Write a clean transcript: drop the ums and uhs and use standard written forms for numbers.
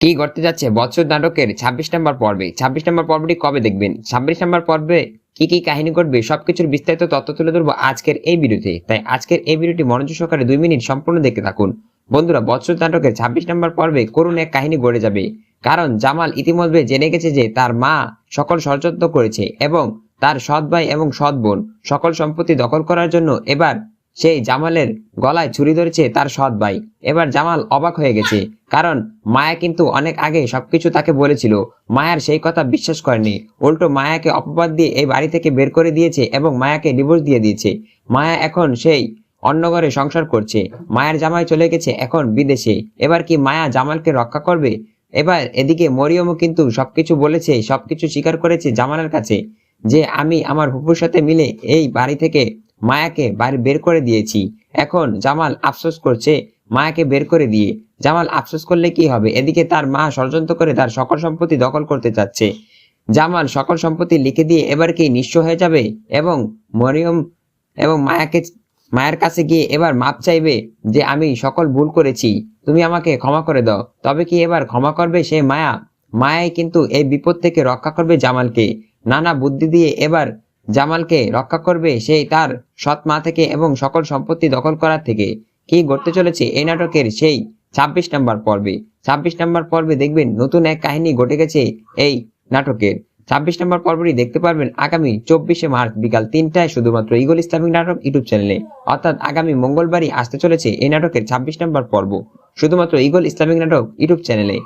কি ঘটতে যাচ্ছে বছর নাটকের ২৬ নম্বর পর্বে? ২৬ নম্বর পর্বটি কবে দেখবেন? ২৬ নম্বর পর্বে কি কি কাহিনী ঘটবে সবকিছুর বিস্তারিত তথ্য তুলে ধরবো আজকের এই ভিডিওতে। তাই আজকের এই ভিডিওটি মনোযোগ সহকারে ২ মিনিট সম্পূর্ণ দেখতে থাকুন। বন্ধুরা, বছর নাটকের ২৬ নম্বর পর্বে করুণ এক কাহিনী ঘটে যাবে। কারণ জামাল ইতিমধ্যে জেনে গেছে যে তার মা সকল ষড়যন্ত্র করেছে এবং তার সৎ ভাই এবং সৎ বোন সকল সম্পত্তি দখল করার জন্য এবার সেই জামালের গলায় ছুরি ধরেছে তার সৎ ভাই। এবার জামাল অবাক হয়ে গেছে, কারণ মায়া কিন্তু অনেক আগে সবকিছু তাকে বলেছিল। মায়ার সেই কথা বিশ্বাস করেনি, উল্টো মায়াকে অপবাদ দিয়ে এই বাড়ি থেকে বের করে দিয়েছে এবং মায়াকে ডিভোর্স দিয়ে দিয়েছে। মায়া এখন সেই অন্য ঘরে সংসার করছে। মায়ের জামাই চলে গেছে এখন বিদেশে। এবার কি মায়া জামালকে রক্ষা করবে? এবার এদিকে মরিয়মও কিন্তু সবকিছু বলেছে, সবকিছু স্বীকার করেছে জামালের কাছে, যে আমি আমার ফুপুর সাথে মিলে এই বাড়ি থেকে মায়াকে বাড়ি বের করে দিয়েছি। এখন জামাল আফসোস করছে মায়াকে বের করে দিয়ে। জামাল আফসোস করলে কি হবে, এদিকে তার মা ষড়যন্ত্র করে তার সকল সম্পত্তি দখল করতে চাচ্ছে। জামাল সকল সম্পত্তি লিখে দিয়ে এবার কি নিঃস্ব হয়ে যাবে এবং মরিয়ম এবং মায়ের কাছে গিয়ে এবার মাপ চাইবে যে আমি সকল ভুল করেছি, তুমি আমাকে ক্ষমা করে দাও। তবে কি এবার ক্ষমা করবে সে মায়া? মায়াই কিন্তু এই বিপদ থেকে রক্ষা করবে জামালকে। নানা বুদ্ধি দিয়ে এবার জামালকে রক্ষা করবে সেই তার সৎ মা থেকে এবং সকল সম্পত্তি দখল করার থেকে। কি ঘটতে চলেছে এই নাটকের সেই ২৬ নম্বর পর্বে? ২৬ নম্বর পর্বে দেখবেন নতুন এক কাহিনী ঘটে গেছে এই নাটকের। ২৬ নম্বর পর্বটি দেখতে পারবেন আগামী ২৪শে মার্চ বিকাল ৩টায় শুধুমাত্র ঈগল ইসলামিক নাটক ইউটিউব চ্যানেলে। অর্থাৎ আগামী মঙ্গলবারই আসতে চলেছে এই নাটকের ২৬ নম্বর পর্ব, শুধুমাত্র ঈগল ইসলামিক নাটক ইউটিউব চ্যানেলে।